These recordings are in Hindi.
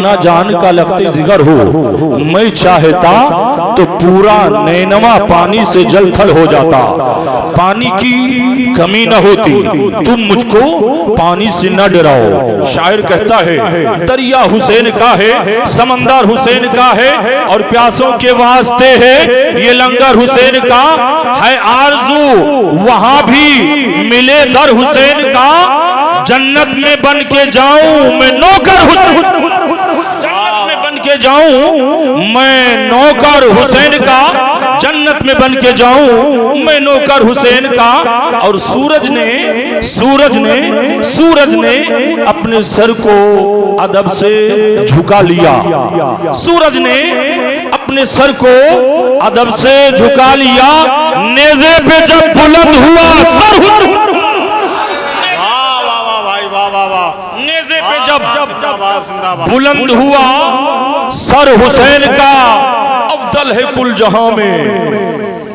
ना जान का लफ्ते जिगर हो, मैं चाहता तो पूरा नैनवा पानी से जल थल हो जाता। पानी की कमी न होती, तुम मुझको पानी से न डराओ। शायर कहता है दरिया हुसैन का है, समंदर हुसैन का है, और प्यासों के वास्ते है ये लंगर हुसैन का है। आरज़ू वहां भी मिले दर हुसैन का, जन्नत में बन के जाऊं मैं नौकर हुसैन, के जाऊं मैं नौकर हुसैन का, जन्नत में बन के जाऊं मैं नौकर हुसैन का। और सूरज ने अपने सर को अदब से झुका लिया। सूरज ने अपने सर को अदब से झुका लिया। नेज़े पे जब बुलंद हुआ सर, नेज़े पे जब बुलंद हुआ सर हुसैन का, अफजल है कुल जहां में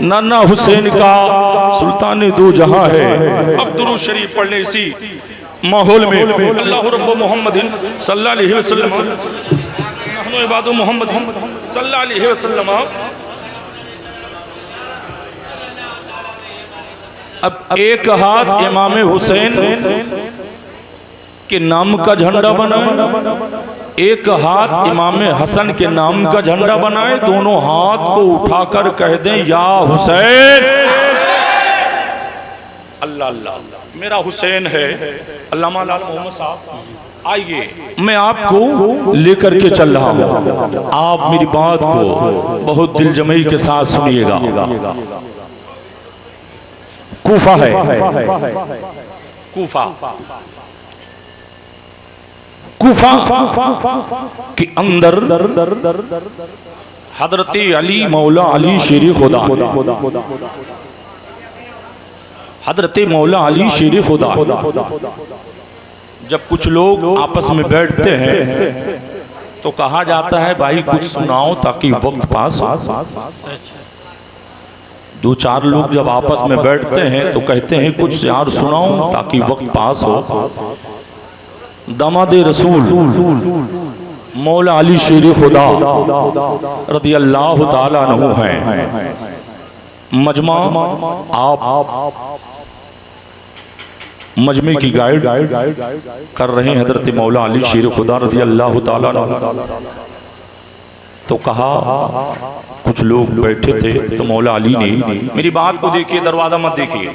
नाना हुसैन का सुल्तान दो जहां है। अब दुरूद शरीफ पढ़ने इसी माहौल में अल्लाह रब्बु मोहम्मदिन सल्लल्लाहु अलैहि वसल्लम नहनु इबादु मोहम्मद सल्लल्लाहु अलैहि वसल्लम। अब एक हाथ इमाम हुसैन के नाम का झंडा बनाए, एक हाथ इमाम हसन के नाम का झंडा बनाए, दोनों हाथ को उठाकर कह दें या हुसैन। अल्लाह अल्लाह मेरा हुसैन है। अल्लामा लाल मोहम्मद साहब आइए, मैं आपको लेकर के चल रहा हूं, आप मेरी बात को बहुत दिलजमई के साथ सुनिएगा। कूफा है, कूफा के अंदर हजरत अली मौला अली शेर खुदा, हजरत मौला अली शेर खुदा, जब कुछ लोग आपस में बैठते हैं तो कहा जाता है भाई कुछ सुनाओ ताकि वक्त पास हो। दो चार लोग जब आपस में बैठते हैं तो कहते हैं कुछ यार सुनाओ ताकि वक्त पास हो। दामादे रसूल मौला अली शेर खुदा रज़ी अल्लाह ताला अन्हु हैं। मजमा आप मजमे की गाइड कर रहे हैं हजरत मौला अली शेर खुदा रज़ी अल्लाह ताला अन्हु। तो कहा कुछ लोग बैठे थे तो मौला अली ने, मेरी बात को देखिए, दरवाजा मत देखिए,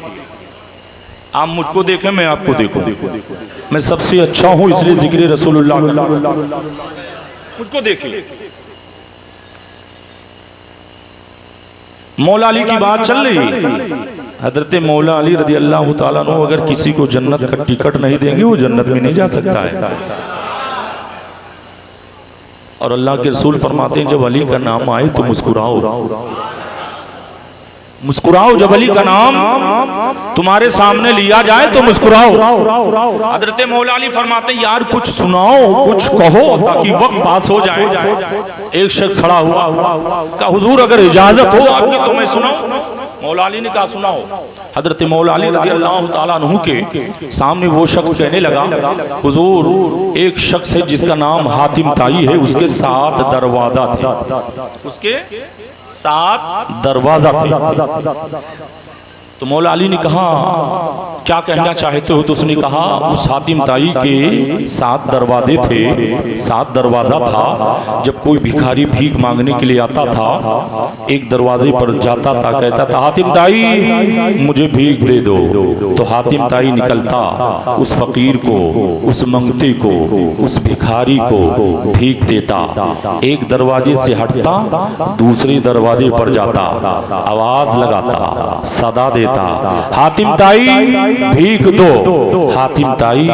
आप मुझको देखें मैं आपको देखूं, मैं सबसे अच्छा हूं इसलिए जिक्र रसूलुल्लाह मुझको देखिए। मौला अली की बात चल रही। हजरत मौला अली रज़ी अल्लाह ताला अन्हु अगर किसी को जन्नत का टिकट नहीं देंगे वो जन्नत में नहीं जा सकता है। और अल्लाह के रसूल फरमाते हैं जब अली का नाम आए तो मुस्कुराओ, मुस्कुराओ। जब अली का नाम तुम्हारे सामने लिया जाए तो मुस्कुराओ। हजरत मौला अली फरमाते यार कुछ सुनाओ, कुछ कहो ताकि वक्त पास हो जाए। एक शख्स खड़ा हुआ, कहा हुजूर अगर इजाजत हो आपकी तो मैं सुनाऊं। मौला अली ने कहा सुनाओ। हजरत मौला अली रज़ी अल्लाह ताला अन्हु के सामने वो शख्स कहने लगा हुजूर एक शख्स है जिसका नाम हातिम ताई है, उसके 7 दरवाजा थे, उसके 7 दरवाजा थे। तो मौला अली ने कहा क्या कहना चाहते हो? तो उसने कहा उस हातिम ताई के 7 दरवाजे थे, 7 दरवाजा था। जब कोई भिखारी भीख मांगने के लिए आता था, एक दरवाजे पर जाता था, कहता था हातिम ताई मुझे भीख दे दो। तो हातिम ताई निकलता, उस फकीर को, उस मंगते को, उस भिखारी को भीख देता। एक दरवाजे से हटता, दूसरे दरवाजे पर जाता, आवाज लगाता, सदा देता हातिम ताई भीख दो। हातिम ताई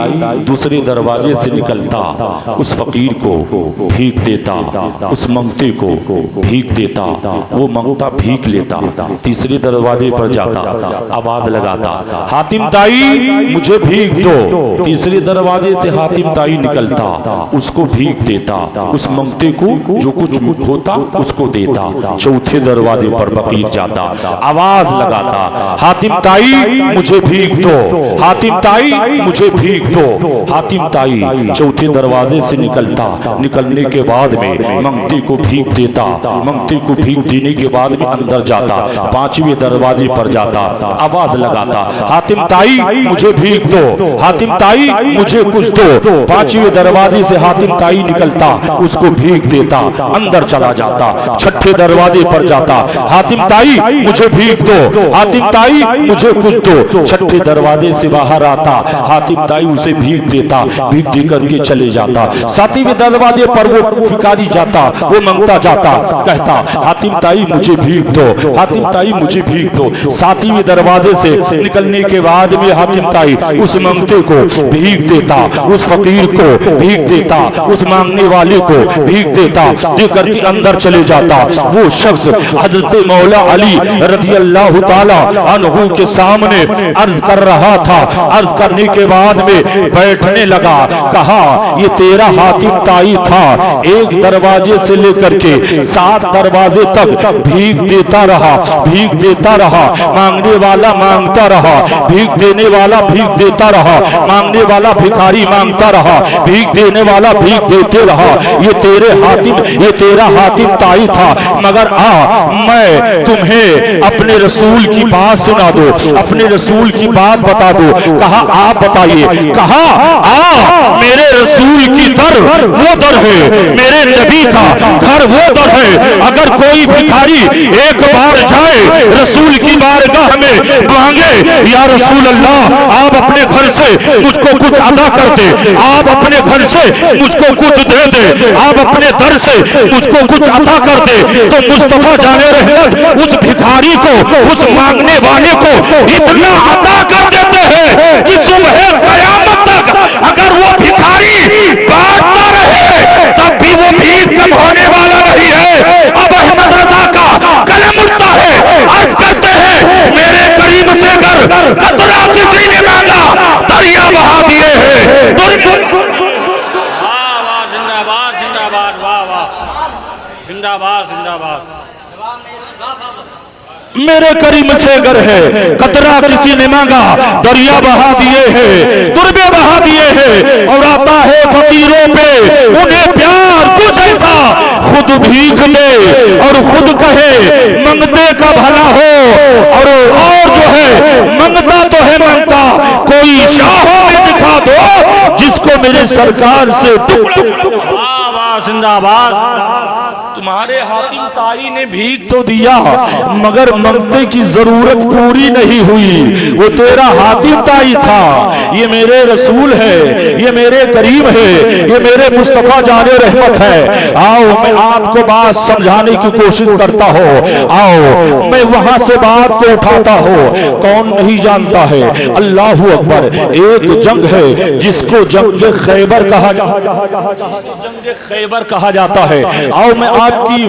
दूसरे दरवाजे से निकलता, उस फकीर को भीख देता, उस मंगते को भीख देता, वो मंगता भीख लेता। तीसरे दरवाजे पर जाता, आवाज लगाता हातिम ताई मुझे भीख दो। तीसरे दरवाजे से हातिम ताई निकलता, उसको भीख देता, उस मंगते को जो कुछ होता उसको देता। चौथे दरवाजे पर फकीर जाता, आवाज लगाता हातिम ताई मुझे भीख दो, हातिम ताई मुझे भीख दो। हातिम ताई चौथे दरवाजे से निकलता, निकलने के बाद में मंगते को भीख देता, मंगते को भीख देने के बाद में अंदर जाता, पांचवें दरवाजे पर जाता, आवाज लगाता, हातिम ताई मुझे भीख दो, हातिम ताई मुझे कुछ दो। पांचवें दरवाजे से हातिम ताई निकलता, उसको भीख देता, अंदर चला जाता, छठे दरवाजे पर जाता, हातिम ताई मुझे भीख दो, हातिम ताई मुझे कुछ दो। छठे दरवाजे से बाहर आता, हातिम ताई उसे भीख देता, भीख दे करके चले जाता। सातवें दरवाजे पर वो भिखारी जाता, वो मांगता जाता, कहता हातिम ताई मुझे भीख दो, हातिम ताई मुझे भीख दो। सातवें दरवाजे से निकलने के बाद में हातिम ताई उस मांगते को भीख देता, उस फकीर को भीख देता, उस मांगने वाले को भीख देता, दे करके अंदर चले जाता। वो शख्स हजरत मौला अली रज़ी अल्लाह ताला अन्हु के सामने अर्ज कर रहा था। अर्ज करने के बाद में बैठने लगा, कहा ये तेरा हातिम ताई था, एक दरवाजे से लेकर के 7 दरवाजे तक भीख देता रहा, भीख देता रहा, मांगने वाला मांगता रहा, भीख देने वाला भीख देता रहा, मांगने वाला भिखारी मांगता रहा, भीख देने वाला भीख देते रहा। ये तेरे हातिम, ये तेरा हातिम ताई था, मगर मैं तुम्हें अपने रसूल की बात सुना दो, अपने रसूल की बात बता दो। कहा आप बताइए, कहा मेरे रसूल की दर वो दर है, मेरे नबी का घर वो दर है। अगर कोई भिखारी एक बार जाए रसूल की बारगाह में मांगे, या रसूल अल्लाह आप अपने घर से मुझको कुछ अदा कर दे, आप अपने घर से मुझको कुछ दे दे, आप अपने दर से मुझको कुछ अदा कर दे, तो मुस्तफा जाने रहमत उस भिखारी को, उस मांगने वाले को इतना अदा कर देते हैं कि सुबह कयामत तक अगर वो भिखारी बांटता रहे तब भी वो भीख कम होने वाला नहीं है। अब अहमद रजा का कलम उठता है, अर्ज करते हैं मेरे करीम से कर कतरा किसी ने मांगा दरिया बहा दिए हैं। जिंदाबाद जिंदाबाद। मेरे करीम से गर है कतरा किसी ने मांगा दरिया बहा दिए हैं, दुर्बे बहा दिए हैं। और आता है फकीरों पे उन्हें प्यार कुछ ऐसा, खुद भीख दे और खुद कहे मंगते का भला हो, और जो है मंगता तो है मांगता, कोई शाहों में दिखा दो जिसको मेरे सरकार से जिंदाबाद। तुम्हारे हातिम ताई ने भीख तो दिया मगर मंगते की जरूरत पूरी नहीं हुई। वो तेरा हातिम ताई था, ये मेरे रसूल है, ये मेरे करीम है, ये मेरे मुस्तफा जाने रहमत है। आओ मैं आपको बात समझाने की कोशिश करता हूँ, आओ मैं वहां से बात को उठाता हूँ। कौन नहीं जानता है, अल्लाह अकबर। एक जंग है जिसको जंग खैबर कहा जाता है, जंग खैबर कहा जाता है। आओ मैं आपकी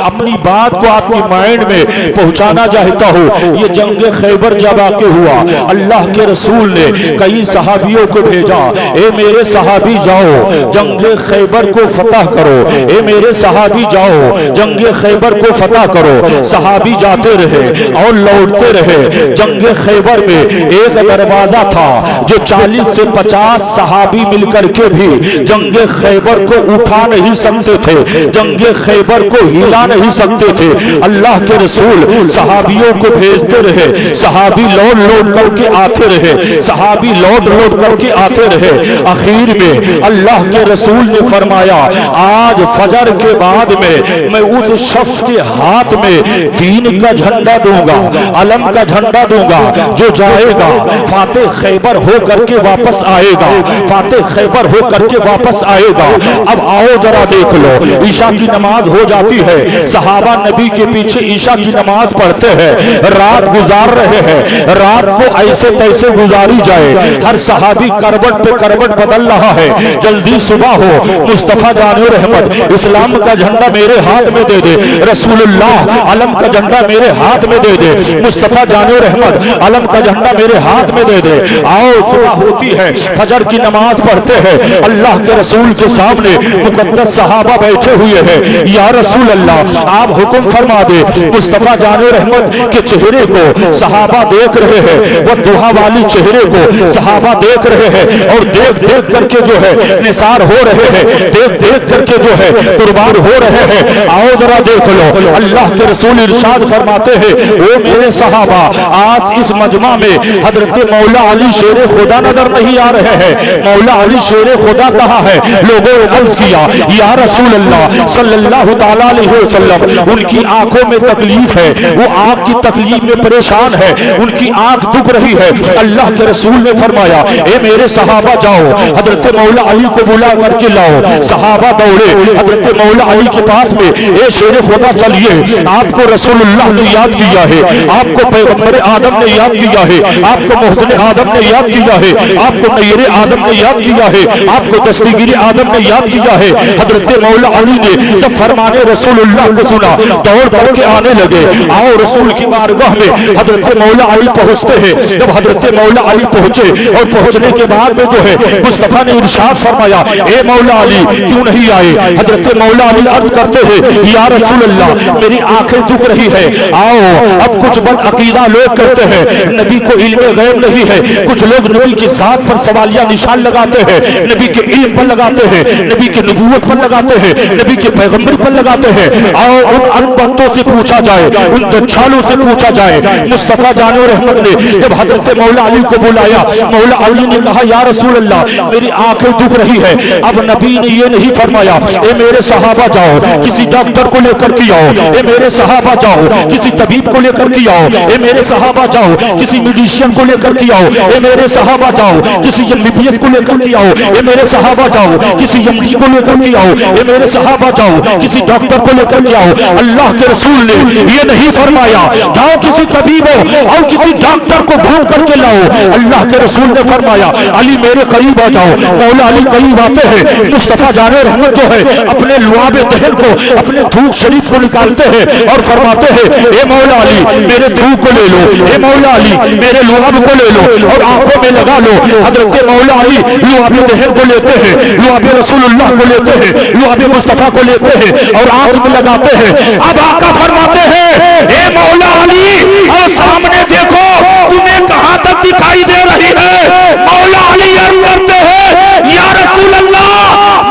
अपनी बात को आपकी माइंड में पहुंचाना चाहता हूँ। ये जंग खैबर जब आके हुआ, अल्लाह के रसूल ने कई सहाबियों को भेजा, ए मेरे सहाबी जाओ जंग खैबर को फतह करो, ए मेरे सहाबी जाओ जंग खैबर को फतह करो। सहाबी जाते रहे और लौटते रहे। जंग खैबर में एक दरवाजा था जो 40 से 50 सहाबी मिलकर के भी जंग खैबर को उठा नहीं सकते थे, जंग खैबर को हिला नहीं सकते थे। अल्लाह के रसूल सहाबियों को भेजते रहे, सहाबी लौट लौट करके आते रहे, सहाबी लौट लौट करके आते रहे। आखिर में अल्लाह के रसूल ने फरमाया, आज फजर के बाद में मैं उस शख्स के हाथ में दीन का झंडा दूंगा, अलम का झंडा दूंगा, जो जाएगा फातेह खैबर हो करके वापस आएगा, फातेह खैबर हो करके वापस आएगा। अब आओ जरा देख लो, ईशा की नमाज हो जाती है, सहाबा नबी के पीछे ईशा की नमाज पढ़ते हैं, रात गुजार रहे हैं। रात को ऐसे तैसे गुजारी जाए, हर सहाबी करवट पे करवट बदल रहा है। जल्दी सुबह हो, मुस्तफा जाने रहमत इस्लाम का झंडा मेरे हाथ में दे दे, रसूलुल्लाह अलम का झंडा मेरे हाथ में दे दे, मुस्तफा जाने रहमत अलम का झंडा मेरे हाथ में दे दे। आओ सुबह होती है, फजर की नमाज पढ़ते हैं, अल्लाह के रसूल के सामने मुकद्दस सहाबा बैठे हुए हैं, या रसूल अल्लाह आप हुक्म फरमा दे। मुस्तफा जाने रहमत के चेहरे को सहाबा देख रहे हैं, वह दुहा वाली चेहरे को सहाबा देख रहे हैं और देख देख करके जो है निसार हो रहे हैं, देख देख करके जो है कुर्बान हो रहे हैं। आओ जरा देख लो, अल्लाह के रसूल इरशाद फरमाते हैं, ओ मेरे सहाबा आज इस मजमा में हजरत मौला अली शेर खुदा नजर नहीं आ रहे हैं। मौला अली शेर खुदा कहा है। लोगों ने अर्ज किया, या रसूल अल्लाह सल्लल्लाहु तआला अलैहि वसल्लम उनकी आंखों में तकलीफ है, वो आंख की तकलीफ में परेशान है, उनकी आंख दुख रही है। अल्लाह के रसूल ने फरमाया, ए मेरे सहाबा जाओ हजरत मौला अली को बुला करके लाओ। सहाबा दौड़े हजरत मौला अली के पास में, ए शेर खुदा चलिए, आपको रसूलुल्लाह ने याद किया है, आपको पैगंबर आदम ने याद किया है, आपको मोहसिन आदम ने याद किया है, आपको नैर आदम ने याद किया है, आपको दस्तगीर आदम ने याद किया है। हजरत मौला अली ने जब फरमाने रसूलुल्लाह को सुना दौड़ दौड़ के आने लगे। आओ रसूल की बारगाह में हजरत मौला अली पहुंचते हैं। जब हजरत मौला अली पहुंचे और पहुंचने के बाद में जो है मुस्तफा ने इरशाद फरमाया, ए मौला अली क्यों नहीं आए? हजरत मौला अली अर्ज करते हैं, या रसूल अल्लाह मेरी आंखें दुख रही है। आओ अब कुछ बद अकीदा लोग कहते हैं नबी को इल्म गैब नहीं है, कुछ लोग नबी की जात पर सवालिया निशान लगाते हैं, नबी के इल्म पर लगाते हैं, नबी के नबूवत पर लगाते हैं, नबी के पैगंबरी पर लगाते हैं। आओ उन अनबंतों से पूछा जाए, उन दज्जालों से पूछा जाए। मुस्तफा जाने रहमत ने जब हजरत मौला अली को बुलाया, मौला अली ने कहा, या रसूल अल्लाह मेरी आंखें दुख रही है। अब नबी ने ये नहीं फरमाया, ए मेरे सहाबा जाओ किसी डॉक्टर को लेकर के आओ, ए मेरे सहाबा जाओ किसी तबीब को लेकर के आओ, ए मेरे सहाबा जाओ किसी मेडिशियन को लेकर के आओ, ए मेरे सहाबा जाओ किसी एमबीबीएस को लेकर के आओ, ए मेरे सहाबा जाओ किसी एमडी को लेकर के आओ, ए मेरे सहाबा जाओ किसी डॉक्टर को लेकर के आओ। अल्लाह के रसूल ने ये नहीं फरमाया जाओ किसी तबीब और किसी डॉक्टर को ढूंढ करके लाओ। अल्लाह के रसूल ने फरमाया, अली मेरे करीब आ जाओ। मौला अली करीब आते हैं। मुस्तफा जाने रहमत जो है अपने लुआब दहन को, अपने थूक शरीफ को निकालते हैं और फरमाते हैं, ए मौला अली मेरे थूक को ले लो, ए मौला अली मेरे लुआब को ले लो और आंखों में लगा लो। हजरत मौला अली लुआब दहन को लेते हैं, लुआब रसूलुल्लाह को लेते हैं, लुआब मुस्तफा को लेते हैं और आंख में लगाते हैं। अब आका फरमाते हैं, ए मौला अली और सामने देखो तुम्हें कहां तक दिखाई दे रही है? मौला अली अर्ज करते हैं, या रसूल अल्लाह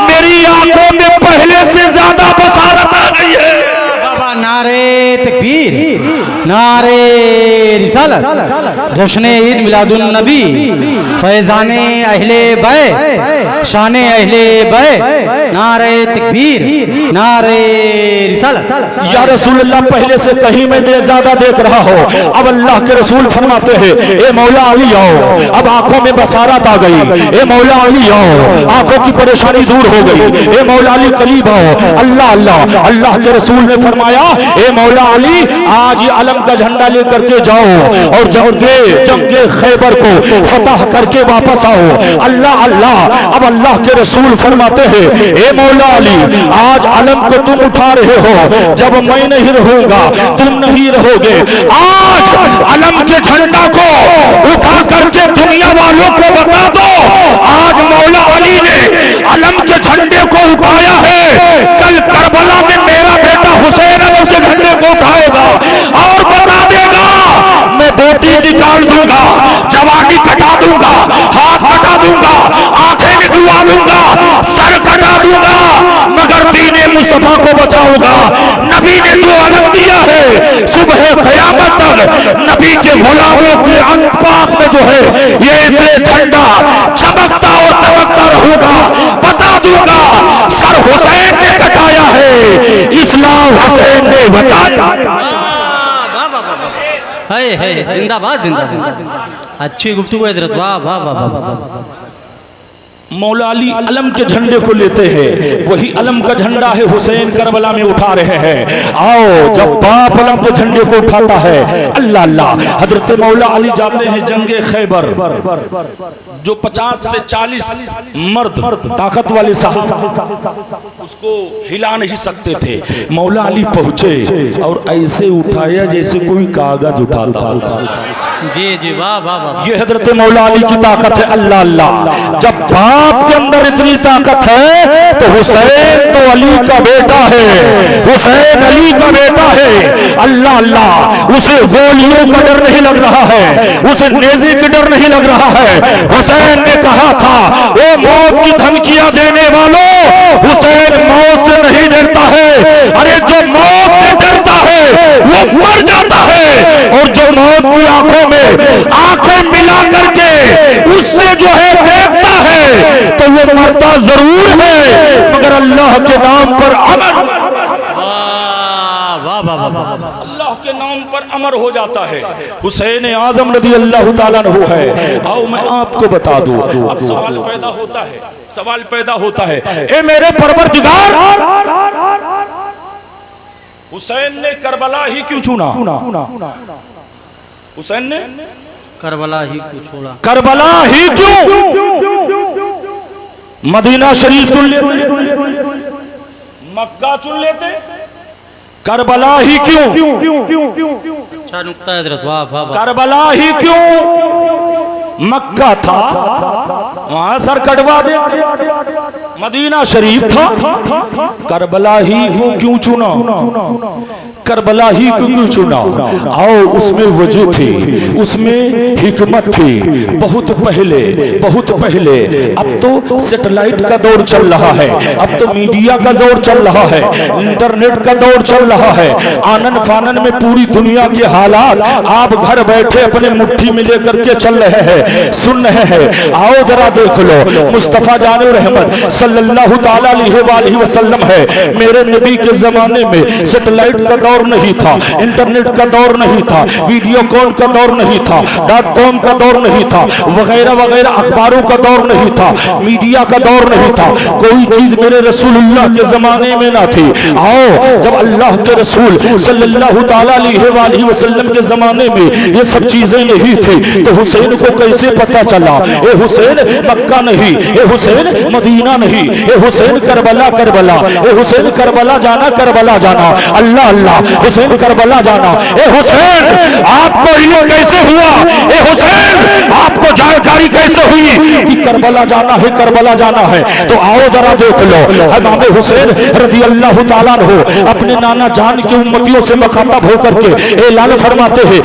मेरी आंखों में पहले से ज्यादा बसारत आ गई है। बाबा नारे तकबीर, नारे रिसालत, जश्न ईद मिलादुन नबी, फैजाने अहले बै, शाने अहले बै, नारे तकबीर, नारे रिसालत। या रसूल अल्लाह पहले से कहीं मैं ज्यादा देख रहा हो। अब अल्लाह के रसूल फरमाते हैं, ए मौला अली आओ, अब आंखों में बसारत आ गई। ए मौला अली आओ, आंखों की परेशानी दूर हो गई। ए मौला अली करीब आओ। अल्लाह अल्लाह अल्लाह के रसूल ने फरमाया, ए मौला अली आज ये अलम का झंडा लेकर के जाओ और जंगे खैबर को फतह करके वापस आओ। अल्लाह अल्लाह। अब अल्लाह के रसूल फरमाते हैं, ए मौला अली आज अलम को तुम उठा रहे हो, जब मैं नहीं रहूंगा तुम नहीं रहोगे। आज अलम के झंडा को उठा करके दुनिया वालों को बता दो, आज मौला अली ने अलम के झंडे को उठाया है। कल करबला में मेरा बेटा हुसैन अलम के झंडे को उठाएगा और बता देगा, मैं बोटी निकाल दूंगा, जवानी कटा दूंगा, हाथ कटा दूंगा, आंखें निकलवा दूंगा, सर कटा दूंगा, मगर दीने मुस्तफा को बचाऊंगा। नबी ने जो अलम दिया है सुबह क़यामत तक नबी के गुलामों के अंतपास में जो है ये इसलिए झंडा चमकता और दमकता रहूंगा। बता दूंगा सर हुसैन ने कटाया है, इस्लाम हुसैन ने बचाया। है जिंदाबाद जिंदाबाद। अच्छी गुफ्तगू है हजरत, वाह वाह वाह वाह। मौला अली अलम के झंडे को लेते हैं, वही अलम का झंडा है हुसैन करबला में उठा रहे हैं। आओ जब बाप अलम के झंडे को उठाता है, अल्लाह अल्लाह, हजरत मौला अली जाते हैं जंगे खैबर, जो 50 से 40 मर्द ताकत वाले साहब उसको हिला नहीं सकते थे। मौला अली पहुंचे और ऐसे उठाया जैसे कोई कागज उठाता। जी जी वाह वाह वाह। ये हजरत मौला अली की ताकत है। अल्लाह अल्लाह। जब आपके अंदर इतनी ताकत है तो हुसैन तो अली का बेटा है, हुसैन अली का बेटा है। अल्लाह अल्लाह, उसे गोलियों का डर नहीं लग रहा है, उसे नेज़े का डर नहीं लग रहा है। हुसैन ने कहा था, वो मौत की धमकियां देने वालों, हुसैन मौत से नहीं डरता है। अरे जो मौत से डरता है वो मर जाता है, और जो मौत की आंखों में आंखें मिला करके उससे जो है देखता है तो वो मरता जरूर है मगर अल्लाह के नाम पर अमर, वाह वाह वाह वाह। अल्लाह के नाम पर अमर हो जाता है। हुसैन आजम रज़ी अल्लाह ताला अन्हु है। आओ मैं आपको बता दूं, अब सवाल पैदा होता है, सवाल पैदा होता है, ए मेरे परवरदिगार, हुसैन ने करबला ही क्यों चुना? हुसैन ने करबला ही क्यों छोड़ा? करबला ही क्यों? मदीना शरीफ चुन लेते, मक्का चुन लेते, करबला ही क्यों? अच्छा नुक्ता है हजरत, वाह वाह वाह। करबला ही क्यों? मक्का था वहां सर कटवा दे, मदीना शरीफ था, करबला ही को क्यों चुना? करबला ही को क्यों चुना? आओ उसमें वजह थी, उसमें हिकमत थी। बहुत पहले, बहुत पहले, अब तो सैटेलाइट का दौर चल रहा है, अब तो मीडिया का दौर चल रहा है, इंटरनेट का दौर चल रहा है, आनन फानन में पूरी दुनिया के हालात आप घर बैठे अपने मुट्ठी में लेकर के चल रहे हैं, सुन रहे हैं। आओ जरा देख लो, मुस्तफा जाने रहमत सल्लल्लाहु ताला अलैहि वसल्लम है। मेरे नबी के जमाने में सैटेलाइट का दौर नहीं था, इंटरनेट का दौर नहीं था, वीडियो कॉल का दौर नहीं था, .com का दौर नहीं था, वगैरह वगैरह अखबारों का दौर नहीं था, मीडिया का दौर नहीं था, कोई चीज मेरे रसूलुल्लाह के जमाने में ना थी। आओ जब अल्लाह के रसूल सल्लल्लाहु ताला अलैहि वसल्लम के जमाने में ये सब चीजें नहीं थी तो हुसैन को कैसे पता चला? ए हुसैन मक्का नहीं, ए हुसैन मदीना नहीं, ए हुसैन करबला करबला, ए हुसैन करबला जाना, करबला जाना, अल्लाह अल्लाह, हुसैन करबला जाना। ए हुसैन आपको इल्म कैसे हुआ? ए हुसैन आपको जानकारी कैसे हुई कि करबला जाना है, करबला जाना है? तो आओ जरा देख लो, इमाम हुसैन रज़ी अल्लाह ताला अन्हु अपने नाना जान की उम्मतियों से मुखातब होकर के ऐलान फरमाते हैं,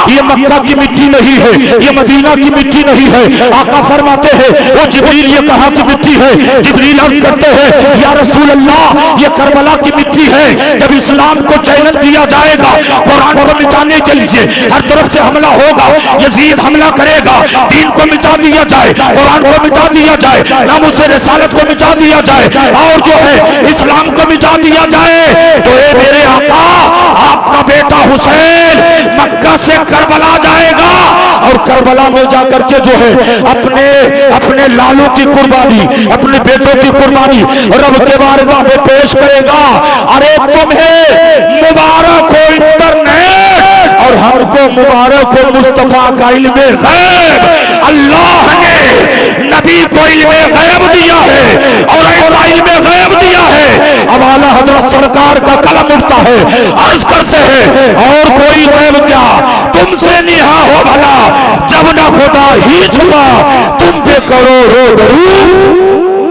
ये मक्का की मिट्टी नहीं है, ये मदीना की मिट्टी नहीं है। आका फरमाते हैं, वो जिब्रील ये कहाँ की मिट्टी है? जिब्रील अर्ज करते हैं, या रसूल अल्लाह, ये करबला की मिट्टी है। जब इस्लाम को चैलेंज दिया जाएगा, कुरान को मिटाने के लिए हर तरफ से हमला होगा, यजीद हमला करेगा, दीन को मिटा दिया जाए, कुरान को मिटा दिया जाए, नामुस रिसालत को मिटा दिया जाए, और जो है इस्लाम को मिटा दिया जाए, तो ये मेरे आका आपका बेटा हुसैन मक्का से करबला जाएगा, और करबला में जाकर के जो है अपने अपने लालों की कुर्बानी, अपने बेटों की कुर्बानी रब के बारगाह में पेश करेगा। अरे तुम्हें मुबारक हो इंटरनेट, और हमको मुबारक हो मुस्तफा का इल्मे गैब। अल्लाह ने नबी को इल्मे गैब दिया है, और ऐसा इल्मे गैब दिया है, अब आला हजरत सरकार का कलम उठता है, अर्ज करते हैं, और कोई गैब क्या तुमसे निहा हो भला, जब न खुदा ही छुपा तुम पे करोड़ों दरूद,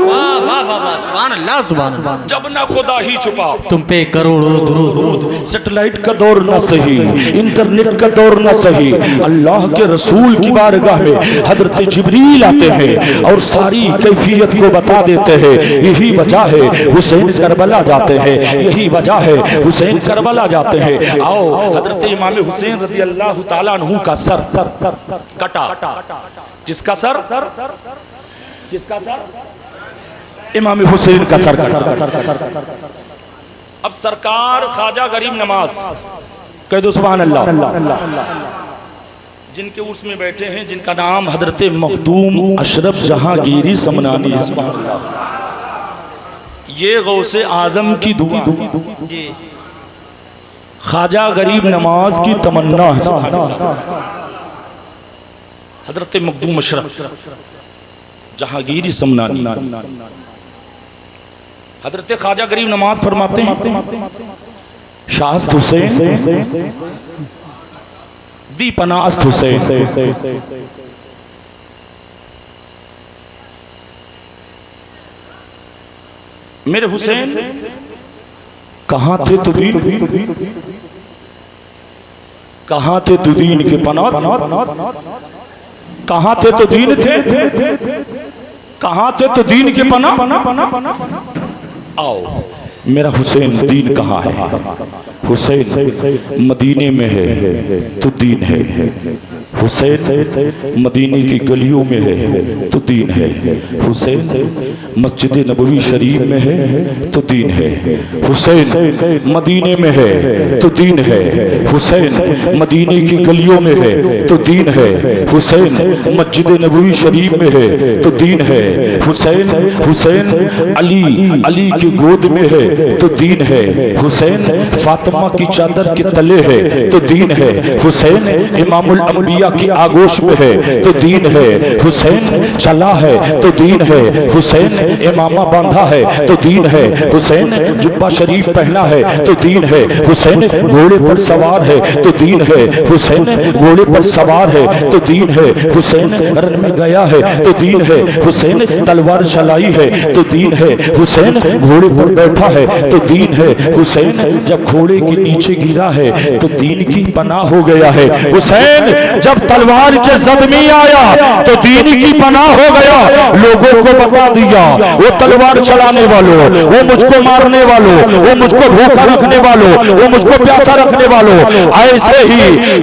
वाह वाह वाह वाह, सुभान अल्लाह सुभान अल्लाह। जब न खुदा ही छुपा तुम पे करोड़ों दुरूद। सैटेलाइट का दौर न सही, इंटरनेट का दौर न सही, अल्लाह के रसूल की बारगाह में हजरत जिब्रील आते हैं और सारी कैफियत को बता देते हैं। यही वजह है हुसैन करबला जाते हैं, यही वजह है हुसैन करबला जाते हैं। आओ हजरत इमाम हुसैन रज़ी अल्लाह ताला अन्हु का सर कटा, किसका सर? किसका सर? इमाम हुसैन का सर कटा। अब सरकार ख्वाजा गरीब नवाज, कह दो सुभान अल्लाह, जिनके उर्स में बैठे हैं, जिनका नाम हजरत मखदूम अशरफ जहांगीरी समनानी है, सुभान अल्लाह। ये गौसे आजम की दुआ, ख्वाजा गरीब नवाज की तमन्ना है, सुभान अल्लाह। हजरत मखदूम अशरफ जहांगीरी समनानी, हजरत ख्वाजा गरीब नवाज फरमाते हैं, शाहस्त हुसैन दी पनास्त हुसैन, मेरे हुसैन कहाँ थे तो दीन, कहाँ थे तो दीन के पनाह, कहाँ थे तो दीन थे, कहाँ थे तो दीन के पनाह। आओ मेरा हुसैन दीन कहाँ है, हुसैन मदीने में है तो दीन है, हुसैन मदीने की गलियों में है तो दीन है, हुसैन मस्जिद नबवी शरीफ में है तो दीन है, हुसैन मदीने में है तो दीन है, हुसैन मदीने की गलियों में है तो दीन है, हुसैन मस्जिद नबवी शरीफ में है तो दीन है, हुसैन हुसैन अली की गोद में है तो दीन है, हुसैन फातिमा की चादर के तले है तो दीन है, हुसैन इमामुल अंबिया की आगोश में है तो दीन है, हुसैन चला है तो दीन है, हुसैन इमामा बांधा है तो दीन है, हुसैन जुब्बा शरीफ पहना है तो दीन है, हुसैन घोड़े पर सवार है तो दीन है, हुसैन घोड़े पर सवार है तो दीन है, हुसैन रन में गया है तो दीन है, हुसैन तलवार चलाई है तो दीन है, हुसैन घोड़े पर बैठा है तो दीन है, हुसैन जब घोड़े के नीचे गिरा है तो दीन की पनाह हो गया है, हुसैन जब तलवार के सदमे आया तो दीन की पनाह हो गया। लोगों को बता दिया वो तलवार चलाने वालों, वो मुझको मारने वालों, वो मुझको भूखा रखने वालों, वो मुझको प्यासा रखने वालों,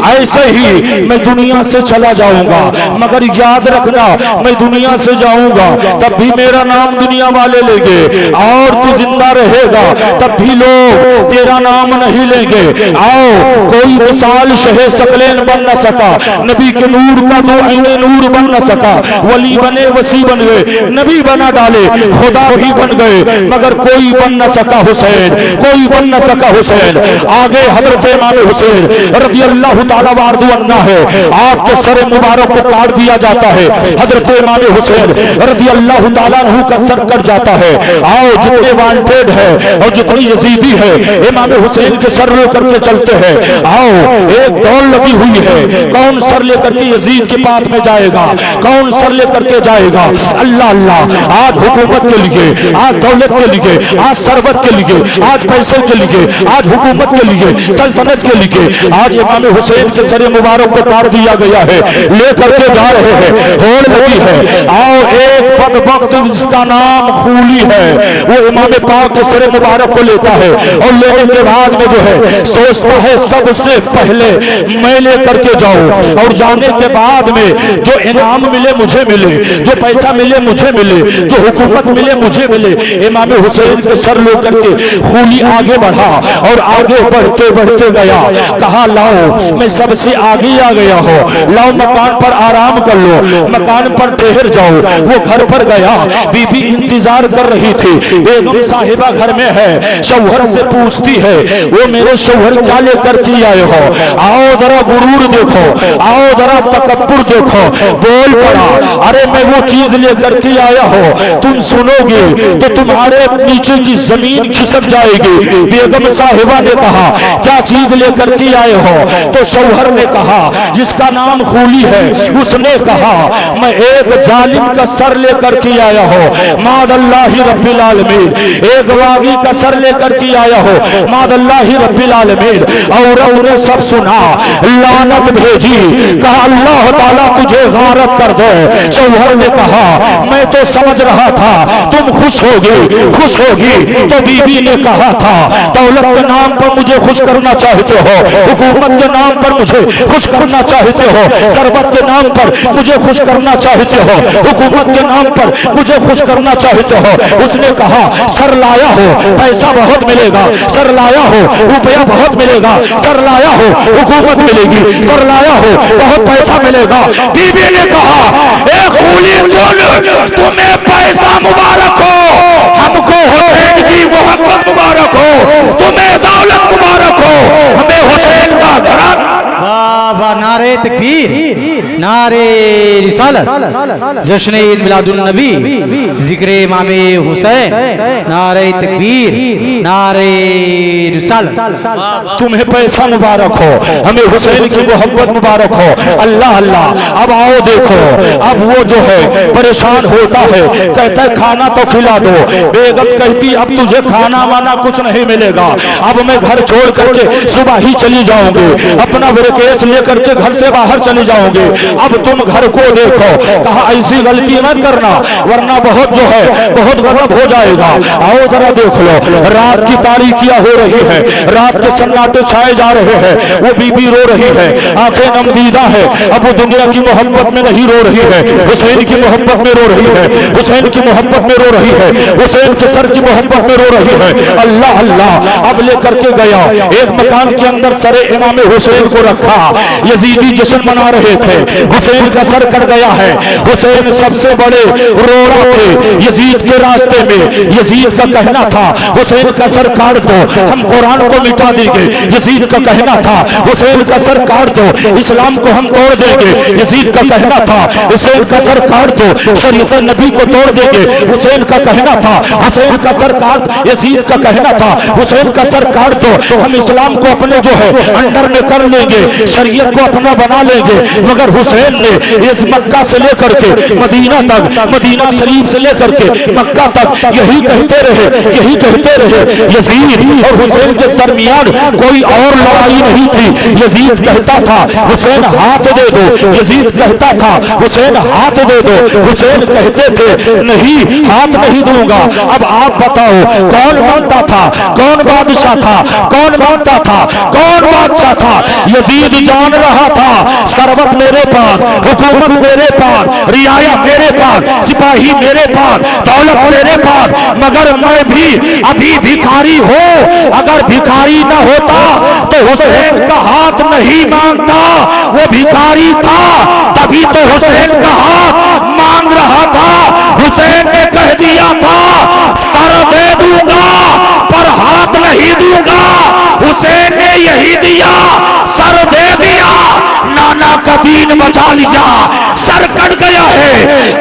ऐसे ही मैं दुनिया से चला जाऊंगा, मगर याद रखना मैं दुनिया से जाऊंगा तब भी मेरा नाम दुनिया वाले लेंगे, और तू जिंदा रहेगा तब भी लोग तेरा नाम नहीं लेंगे। आओ कोई मिसाल शहे सकलेन बन न सका, नबी के नूर का दो आईने नूर बन न सका, वली बने वसी बन गए, नबी बना डाले खुदा भी बन गए, मगर कोई बन न सका हुसैन, कोई बन न सका हुसैन। आगे हजरत इमाम हुसैन रज़ी अल्लाह तआला वारदू अन्ना है, आपके सर मुबारक को काट दिया जाता है, हजरत इमाम हुसैन रज़ी अल्लाह तआला अन्हु का सर कट जाता है। आओ जितने वांटेड है और जितनी यजीदी है इमाम हुसैन के सर लेकर के चलते हैं। आओ एक दौड़ लगी हुई है, कौन सर लेकर के यजीद के पास में जाएगा, कौन सर लेकर के जाएगा। अल्लाह अल्लाह, आज हुकूमत के लिए, आज दौलत के लिए, आज सरबत के लिए, आज पैसे के लिए, आज हुकूमत के लिए, सल्तनत के लिए आज इमाम हुसैन के सर मुबारक को काट दिया गया है, लेकर के जा रहे हैं, होड़ लगी है। आओ एक बदबख्त जिसका नाम खूली है वो इमाम पाक के सर मुबारक को लेता है, और लेने के बाद में जो है सोचता है सबसे पहले मैं लेकर के जाऊं, और जाने के बाद में जो इनाम मिले मुझे मिले, जो पैसा मिले मुझे मिले, जो हुकूमत मिले मुझे मिले। इमाम हुसैन के सर लेकर के खूली आगे बढ़ा और आगे बढ़ते बढ़ते गया, कहा लाओ मैं सबसे आगे आ गया हूं, लाओ मकान पर आराम कर लो, मकान पर ठहर जाओ। वो घर पर गया, बीबी इंतजार कर रही थी, बेगम साहिबा घर में है, शौहर से पूछती है वो मेरे शौहर क्या लेकर के आए हो, आओ जरा गुरूर देखो, आओ जरा तकब्बुर देखो। बोल पड़ा, अरे मैं वो चीज लेकर के आया हो, तुम सुनोगे तो तुम्हारे नीचे की जमीन खिसक जाएगी। बेगम साहिबा ने कहा क्या चीज लेकर के आए हो, तो शौहर ने कहा जिसका नाम खूली है, उसने कहा मैं एक जालिम का सर लेकर के आया हो, मादल्लाहि रब्बिल आलमीन, एक बागी का सर लेकर के आया हो, मादल्लाहि रब्बिल आलमीन। औरत ने सब सुना, लानत भेजी, कहा अल्लाह ताला तुझे गारत कर दे। शौहर ने कहा मैं तो समझ रहा था तुम खुश होगी, तो बीबी ने कहा था दौलत के नाम पर मुझे खुश करना चाहते हो, हुकूमत के नाम पर मुझे खुश करना चाहते हो, सरबत के नाम पर मुझे खुश करना चाहते हो, हुकूमत के नाम पर मुझे खुश करना चाहते हो। उसने कहा सर लाया हो, पैसा बहुत मिलेगा, सर लाया हो, रुपया बहुत मिलेगा, सर लाया हो, हुकूमत मिलेगी, सर लाया हो, बहुत पैसा मिलेगा। बीबी ने कहा ए खूली सुन, तुम्हें पैसा मुबारक हो, हमको हुसैन की मोहब्बत मुबारक हो, तुम्हें दौलत मुबारक हो, हमें हुसैन का घराना। वाह वाह, नारे तकबीर। नारे रिसालत, जश्न ईद मिलादुन नबी, जिक्र इमामे हुसैन, नारे तकबीर, नारे रिसालत। तुम्हें पैसा मुबारक हो, हमें हुसैन की मोहब्बत मुबारक हो। अल्लाह अल्लाह। अब आओ देखो, अब वो जो है परेशान होता है, कहता है खाना तो खिला दो। बेगम कहती अब तुझे खाना वाना कुछ नहीं मिलेगा, अब मैं घर छोड़ करके सुबह ही चली जाऊंगी, अपना ब्रेकेस लेकर के घर से बाहर चली जाऊंगी, अब तुम घर को देखो। कहा ऐसी गलती मत करना वरना बहुत जो है बहुत गजब हो जाएगा। आओ जरा देख लो, रात की तारीकियां हो रही है, रात के सन्नाटे छाए जा रहे हैं, वो बीबी रो रही है, आंखें नमदीदा है, अब वो दुनिया की मोहब्बत में नहीं रो रही है, हुसैन की मोहब्बत में रो रही है, हुसैन की मोहब्बत में रो रही है, हुसैन के सर की मोहब्बत में रो रही है। अल्लाह अल्लाह। अब लेकर के गया एक मकान के अंदर सरे इमाम हुसैन को रखा, यजीदी जश्न मना रहे थे, हुसैन का सर कट गया है। हुसैन सबसे बड़े रोड़ा थे यजीद के रास्ते में। यजीद का कहना था हुसैन का सर काट दो, हम कुरान को मिटा देंगे। यजीद का कहना था हुसैन का सर काट दो, इस्लाम को हम तोड़ देंगे। यजीद का कहना था हुसैन का सर काट दो, शरीयत नबी को तोड़ देंगे। हुसैन का कहना था हुसैन का सर काट, यजीद का कहना था हुसैन का सर काट दो, हम इस्लाम को अपने जो है अंडर में कर लेंगे, शरीयत को अपना बना लेंगे। मगर हुसैन ने इस मक्का से लेकर के मदीना तक, मदीना शरीफ से लेकर के मक्का तक यही कहते रहे, यही कहते रहे। यजीद और हुसैन के दरमियान कोई और लड़ाई नहीं थी। यजीद कहता था हुसैन हाथ दे दो, यजीद कहता था हुसैन हाथ दे दो, हुसैन कहते थे नहीं हाथ नहीं दूंगा। अब आप बताओ कौन मानता था, कौन बादशाह था, कौन मानता था, कौन बादशाह था? यजीद जान रहा था सरवत मेरे पास, हुकूमत मेरे पास, रियाया मेरे पास, सिपाही मेरे पास, दौलत मेरे पास, मगर मैं भी अभी भिखारी हूं। अगर भिखारी न होता तो हुसैन का हाथ नहीं मांगता, वो भिखारी था तभी तो हुसैन का हाथ मांग रहा था। हुसैन ने कह दिया था सर दे दूंगा पर हाथ नहीं दूंगा। हुसैन ने यही दिया, सर दे दिया, नाना का दीन बचा लिया, सर कट गया है।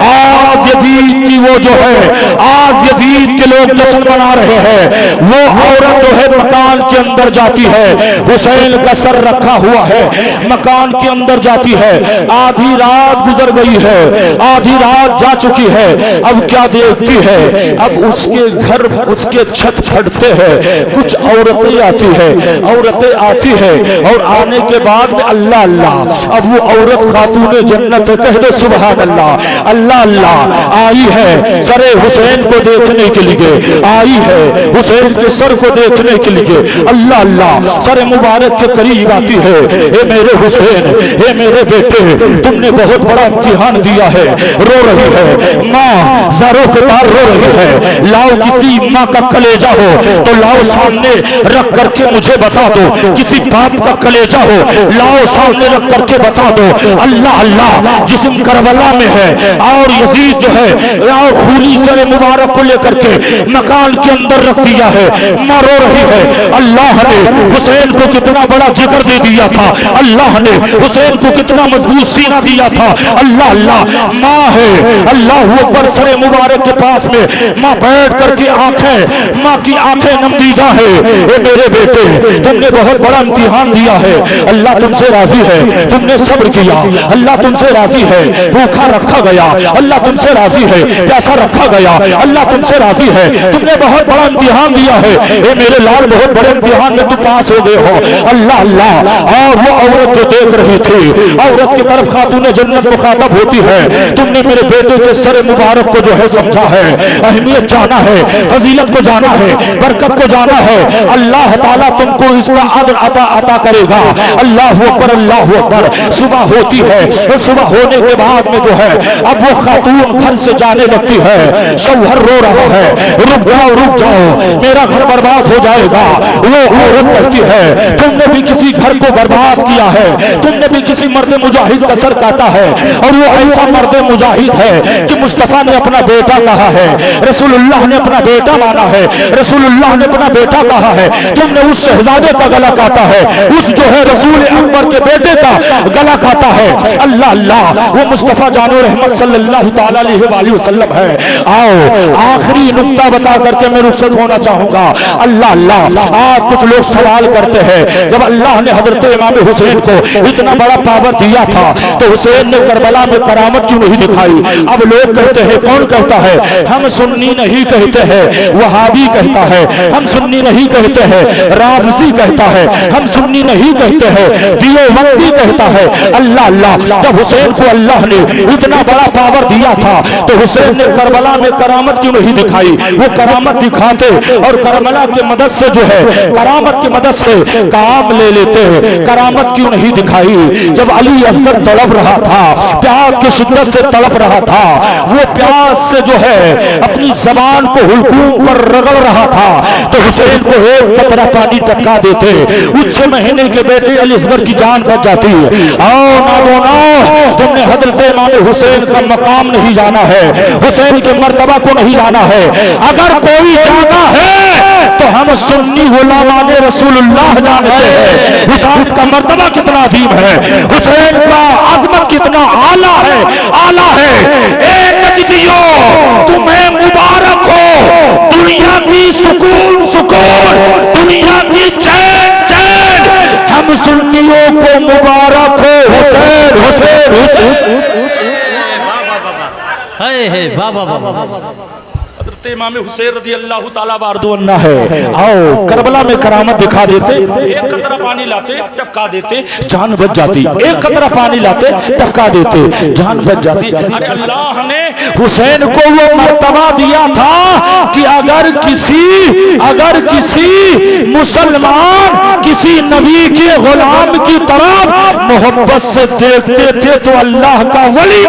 आज यजीद की वो जो है, आज यजीद के लोग जश्न मना रहे हैं। वो औरत जो है मकान के अंदर जाती है, हुसैन का सर रखा हुआ है, मकान के अंदर जाती है। आधी रात गुजर गई है, आधी रात जा चुकी है। अब क्या देखती है, अब उसके घर उसके छत फटते हैं, कुछ औरतें आती है, औरतें आती है और आने के बाद में अल्लाह अल्लाह। अब वो औरत खातूने जन्नत कह दे सुभान अल्लाह। अल्लाह अल्लाह आई है सरे हुसैन को देखने के लिए, आई है हुसैन के सर को देखने के लिए। अल्लाह अल्लाह सरे मुबारक के करीब आती है। ए मेरे हुसैन, ए मेरे बेटे, तुमने बहुत बड़ा इम्तिहान दिया है। रो रही है माँ, ज़ारों के तार रो रही है। लाओ किसी माँ का कलेजा हो तो लाओ सामने रख करके मुझे बता दो, किसी बाप का कलेजा हो लाओ सामने रख करके बता दो। अल्लाह अल्लाह जिस्म करबला में है और यजीद जो है लाओ खूनी सर मुबारक को लेकर के मकान के अंदर रख दिया है। माँ रो रही है। अल्लाह ने हुसैन को कितना बड़ा जिक्र दे दिया था, अल्लाह ने हुसैन को कितना मजबूत सीना दिया था। अल्लाह अल्लाह माँ है, अल्लाह ऊपर सर मुबारक के पास में माँ बैठ करके आंखें, माँ की आंखें नमदीदा है। ए मेरे बेटे, तुमने बहुत बड़ा इम्तिहान दिया है, अल्लाह तुमसे राजी है, तुमने सब्र किया, अल्लाह तुमसे राजी है। भूखा रखा गया, अल्लाह तुमसे राजी है। प्यासा रखा गया, अल्लाह तुमसे राजी है। तुमने बहुत बड़ा इम्तिहान दिया है। ए मेरे लाल, बहुत बड़े इम्तिहान में तुम पास हो गए हो। अल्लाह अल्लाह। और वो औरत जो देख रही थी, औरत की तरफ खातूने जन्नत मुखातब होती है। तुमने मेरे बेटे के सर मुबारक को जो है समझा है, अहमियत जाना है, फजीलत को जाना है, बरकत को जाना है। अल्लाह ताला तुमको इसका अदर अता करेगा। अल्लाह अकबर, अल्लाह अकबर। सुबह होती है और सुबह होने के बाद में जो है अब वो खातून घर से जाने लगती है। शौहर रो रहा है, रुक जाओ रुक जाओ, मेरा घर बर्बाद हो जाएगा, वो औरत कहती है तुमने भी किसी घर को बर्बाद किया है, तुमने भी किसी मर्द मुजाहिद का सर काटा है, और वो ऐसा मर्द मुजाहिद है कि मुस्तफा ने अपना बेटा कहा है, रसूलुल्लाह ने अपना बेटा माना है, रसूलुल्लाह ने अपना बेटा कहा है, तुमने उस शहजादे का गला काटा है, उस जो है रसूल अकबर के बेटे का गला काटा है। अल्लाह अल्लाह, वो मुस्तफा जानो रहमत सल्लल्लाहु ताला अलैहि वसल्लम है। आओ आखिरी नुक्ता बता करके मैं रुखसत होना चाहूंगा। अल्लाह अल्लाह, आज कुछ लोग सवाल करते हैं जब अल्लाह ने हजरत इमाम हुसैन को इतना बड़ा पावर दिया था तो हुसैन ने करबला में करामत क्यों नहीं दिखाई? अब लोग कहते हैं, कौन कहता है? हम सुन्नी नहीं कहते हैं, वहाबी कहता है। हम सुन्नी नहीं कहते हैं, राफिजी कहता है। हम सुन्नी नहीं कहते हैं, दियोबंदी कहता है। अल्लाह अल्लाह, जब हुसैन को अल्लाह ने इतना बड़ा पावर दिया था तो हुसैन ने करबला में करामत क्यों नहीं दिखाई? वो करामत दिखाते और करबला के मदद से जो है करामत की मदद से काम ले लेते हैं। करामत क्यों नहीं दिखाई? जब अली असगर तड़प रहा था, प्यास की शिद्दत से तड़प रहा था, वो प्यास से जो है अपनी जबान को हुलकूम पर रगड़ रहा था तो हुसैन को एक कतरा पानी टपका देते, उस 6 महीने के बेटे अली असगर की जान बच जाती है। आओ ना तुमने हजरत इमाम हुसैन का मकाम नहीं जाना है, हुसैन के मर्तबा को नहीं जाना है। अगर कोई जाना है तो हम सुन्नी गुलामाने रसूलुल्लाह जानते हैं हुसैन का मर्तबा कितना अजीम है, हुसैन का अजमत कितना आला है, आला है। ए नजदियो, तुम्हें मुबारक हो, दुनिया की सुकून सुकून, दुनिया की चैन चैन, हम सुन्नियों को मुबारक हो। हुसैन हुसैन हुसैन, है बाबा बाबा। हज़रत इमाम हुसैन रज़ी अल्लाह ताला वारदू अन्ना है। आओ करबला में करामत दिखा देते, एक कतरा पानी लाते टपका देते, जान बच जाती। एक कतरा पानी लाते टपका देते, जान बच जाती। अरे अल्लाह ने हुसैन को वो मर्तबा दिया था कि अगर किसी मुसलमान किसी नबी के गुलाम की तरफ मोहब्बत से देखते थे तो अल्लाह का वली,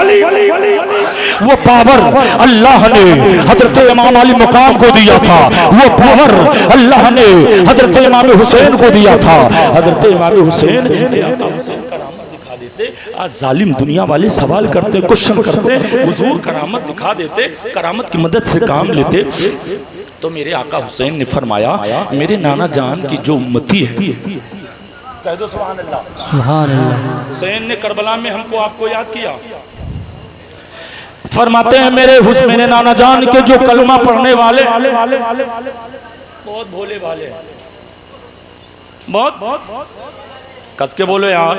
वो पावर अल्लाह ने हजरत इमाम अली मकाम को दिया था, वो पावर अल्लाह ने हजरत इमाम हुसैन को दिया था। हजरत इमाम हुसैन करामत दिखा देते। आज जालिम दुनिया वाले सवाल करते, क्वेश्चन करते, हुजूर करामत दिखा देते, करामत की मदद से काम लेते। तो मेरे आका हुसैन ने फरमाया, मेरे नाना जान की जो उम्मती है, कह दो सुभान अल्लाह, सुभान अल्लाह। हुसैन ने करबला में हमको आपको याद किया। फरमाते हैं मेरे नाना जान के जो कलमा पढ़ने वाले बहुत भोले भाले हैं, बहुत कस के बोलो यार।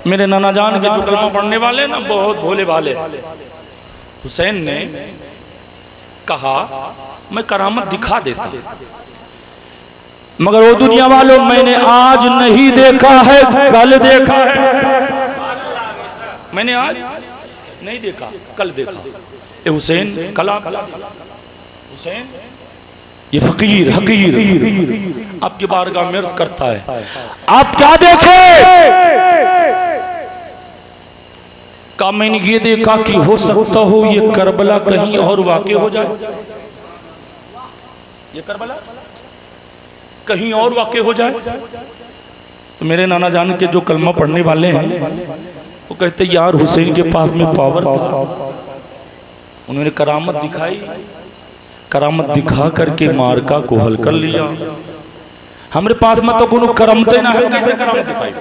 मेरे नाना जान के जो कलमा पढ़ने वाले ना बहुत भोले भाले। हुसैन ने कहा मैं करामत दिखा देता, मगर वो दुनिया वालों मैंने आज नहीं देखा है, कल देखा है। मैंने आज नहीं देखा, कल देखा। ए हुसैन कला हुसैन ये फकीर हकीर आपकी बारगाह में अर्ज करता है, आप क्या देखे? का मैंने ये देखा कि हो सकता हो ये करबला कहीं और वाक़ हो जाए, ये करबला कहीं और वाक़ हो जाए। तो मेरे नाना जान के जो कलमा पढ़ने वाले हैं वो कहते यार हुसैन के पास में पावर था, उन्होंने करामत दिखाई, करामत दिखा करके मार्का को हल कर लिया। हमारे पास में तो कोनो करामतें ना है, कैसे करामत दिखाई?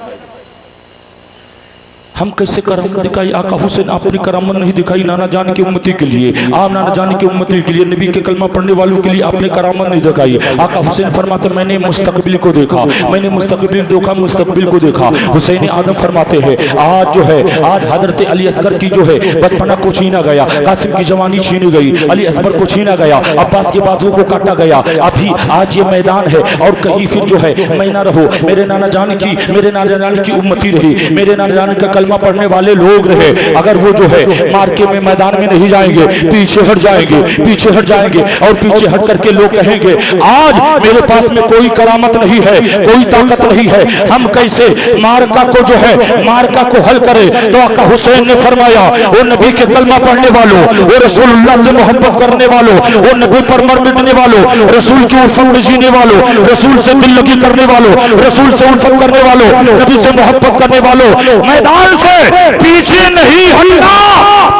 हम कैसे करामत दिखाई? आका हुसैन आपने करामत नहीं दिखाई नाना जान की उम्मती के लिए, आप नाना जान की उम्मती के लिए, नबी के कलमा पढ़ने वालों के लिए आपने करामत नहीं दिखाई। आका हुसैन फरमाते मैंने मुस्तकबिल को देखा, मैंने मुस्तकबिल देखा, मुस्तकबिल को देखा। हुसैन आदम फरमाते हैं आज जो है, आज हजरत अली असगर की जो है बचपना को छीना गया, कासिम की जवानी छीनी गई, अली असगर को छीना गया, अब्बास के बाजू को काटा गया। अभी आज ये मैदान है और कहीं फिर जो है मैं ना रहो, मेरे नाना जान की उम्मती रही, मेरे नाना जान का कलमा पढ़ने वाले लोग रहे, अगर वो जो है मार्के में मैदान में नहीं जाएंगे, पीछे हट जाएंगे, पीछे हट जाएंगे और पीछे हट करके लोग कहेंगे आज मेरे पास में कोई करामत नहीं है, कोई ताकत नहीं है, हम कैसे मार्का को जो है मार्का को हल करे। तो आका हुसैन ने फरमाया वो नबी के कलमा पढ़ने वालों, वो रसूलुल्लाह से मोहब्बत करने वालों, वो नबी पर मर मिटने वालों, रसूल की उल्फत में जीने वालों, रसूल से दिल लगी करने वालों, रसूल से उल्फत करने वालों, नबी से मोहब्बत करने वालों, मैदान से पीछे नहीं हटना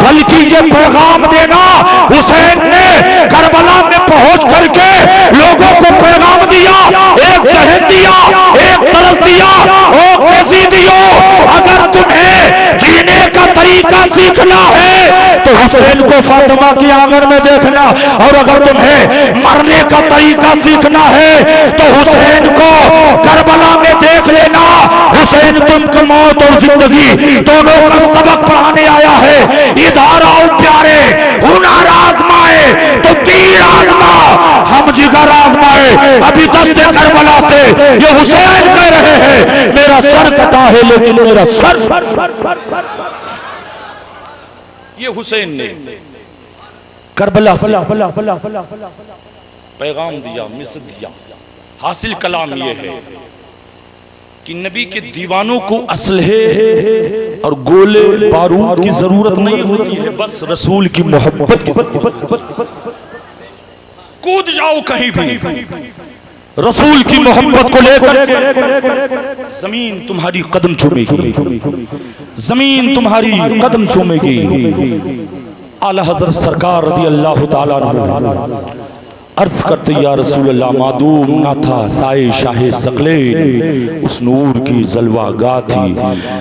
बल्कि ये पैगाम देना। हुसैन ने करबला में पहुंच करके लोगों को पैगाम दिया, एक जहन दिया, एक तरस दिया, ओ कैसी दियो, अगर तुम्हें जीने का तरीका सीखना है तो हुसैन को फातिमा के आंगन में देखना, और अगर तुम्हें मरने का तरीका सीखना है तो हुसैन को करबला में देख लेना। हुसैन तुमको मौत और जिंदगी दोनों का सबक पढ़ाने आया है। इधर आओ प्यारे, हुनर आजमाए तो तीर आजमा, हम जिगर आजमाए अभी दस्ते करबला से। ये हुसैन कह रहे हैं मेरा सर कटा है लेकिन मेरा सर, ये हुसैन ने करबला से पैगाम दिया, मिसल दिया। हासिल कलाम ये है कि नबी के दीवानों को असलहे और गोले बारूद की जरूरत नहीं होती है, बस रसूल की मोहब्बत की जरूरत। कूद जाओ कहीं भी, रसूल की मोहब्बत को लेकर जमीन तुम्हारी कदम चूमेगी, जमीन तुम्हारी कदम चूमेगी। आला हजरत सरकार रज़ी अल्लाह ताला अन्हु अर्ज करते या रसूल अल्लाह मादूम ना था साए शाहे सकलेन, उस नूर की जलवा गा थी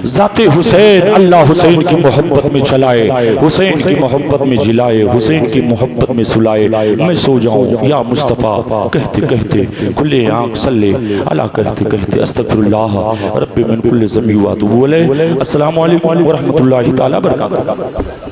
जाते हुसैन। अल्लाह हुसैन की मोहब्बत में चलाए, हुसैन की मोहब्बत में जिलाए, हुसैन की मोहब्बत में सुलाए। मैं सो जाऊं या मुस्तफ़ा कहते कहते खुले आँख सल्ले अला कहते कहते अस्तगफिरुल्लाह रब्बी मिन कुल्ली ज़ंबि व अतूबु इलैह। अस्सलामु अलैकुम व रहमतुल्लाहि तआला व बरकातहू।